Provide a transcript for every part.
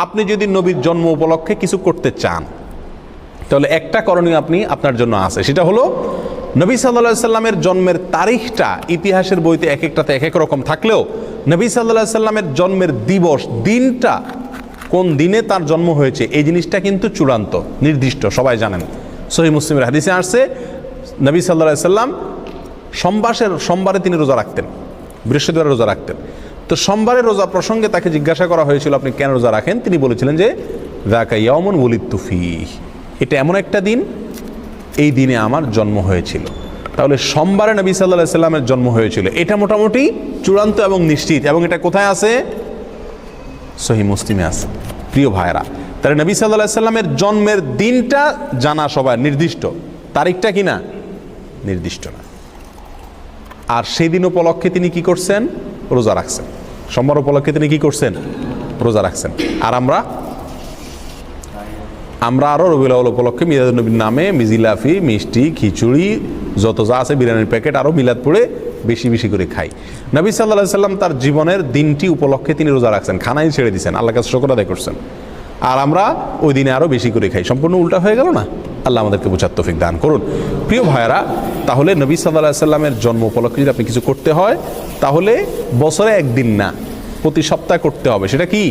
আপনি যদি নবীর জন্ম উপলক্ষে কিছু করতে চান, তাহলে একটা করণীয় আপনি আপনার জন্য আছে, সেটা হলো নবী সাল্লাল্লাহু আলাইহি সাল্লামের জন্মের তারিখটা ইতিহাসের বইতে এক একটাতে এক এক রকম থাকলেও নবী সাল্লাল্লাহু আলাইহি সাল্লামের জন্মের দিবস, দিনটা কোন দিনে তার জন্ম হয়েছে, এই জিনিসটা কিন্তু চূড়ান্ত নির্দিষ্ট, সবাই জানেন। সহিহ মুসলিমের হাদিসে আসছে নবী সাল্লাল্লাহু আলাইহি সাল্লাম সোমবারে তিনি রোজা রাখতেন, বৃহস্পতিবার রোজা রাখতেন। তো সোমবারের রোজা প্রসঙ্গে তাকে জিজ্ঞাসা করা হয়েছিল আপনি কেন রোজা রাখেন, তিনি বলেছিলেন যে যাকা ইয়াউমুন ওয়ালিদতু ফীহ, এটা এমন একটা দিন, এই দিনে আমার জন্ম হয়েছিল। তাহলে সোমবারে নবী সাল্লাল্লাহু আলাইহি সাল্লামের জন্ম হয়েছিল, এটা মোটামুটি চূড়ান্ত এবং নিশ্চিত। এবং এটা কোথায় আছে? সহিহ মুসলিমে আছে। প্রিয় ভাইরা, তাহলে নবী সাল্লাল্লাহু আলাইহি সাল্লামের জন্মের দিনটা জানা সবাই, নির্দিষ্ট, তারিখটা কি না? নির্দিষ্ট না। আর সেই দিন উপলক্ষে তিনি কি করছেন? রোজা রাখছেন। সোমবার উপলক্ষে তিনি কি করছেন? রোজা রাখছেন। আর আমরা আরও রবিউল আউয়াল উপলক্ষে মিলাদুন নবীর নামে মিজিলাফি, মিষ্টি, খিচুড়ি, যত যা আছে, বিরিয়ানির প্যাকেট, আরও মিলাদ পড়ে বেশি বেশি করে খাই। নবী সাল্লাল্লাহু আলাইহি সাল্লাম তার জীবনের দিনটি উপলক্ষে তিনি রোজা রাখছেন, খানাই ছেড়ে দিয়েছেন, আল্লাহর কাছে শুকর আদায় করছেন। আর আমরা ওই দিনে আরও বেশি করে খাই। সম্পূর্ণ উল্টা হয়ে গেল না? আল্লাহ আমাদেরকে বোঝার তৌফিক দান করুন। প্রিয় ভাইয়েরা, তাহলে নবী সাল্লাল্লাহু আলাইহি সাল্লামের জন্ম উপলক্ষে যদি আপনি কিছু করতে হয়, তাহলে বছরে একদিন না, প্রতি সপ্তাহে করতে হবে। সেটা কি?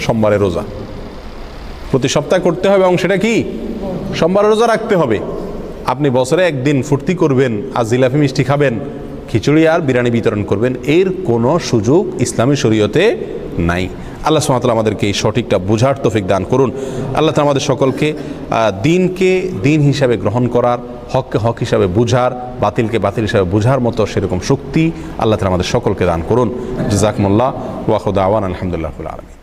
সোমবারের রোজা প্রতি সপ্তাহে করতে হবে, এবং সেটা কি? সোমবারের রোজা রাখতে হবে। আপনি বছরে একদিন ফুর্তি করবেন আর জিলাপি মিষ্টি খাবেন, খিচুড়ি আর বিরিয়ানি বিতরণ করবেন, এর কোনো সুযোগ ইসলামী শরীয়তে নাই। আল্লাহ সুবহানাহু ওয়া তাআলা আমাদেরকে এই সঠিকটা বুঝার তৌফিক দান করুন। আল্লাহ তাআলা আমাদের সকলকে দিনকে দিন হিসাবে গ্রহণ করার, হককে হক হিসাবে বুঝার, বাতিলকে বাতিল হিসাবে বুঝার মতো সেরকম শক্তি আল্লাহ তাআলা আমাদের সকলকে দান করুন। জাযাকুমুল্লাহ ওয়া আখিরু দাওয়ানা আলহামদুলিল্লাহি রাব্বিল আলামিন।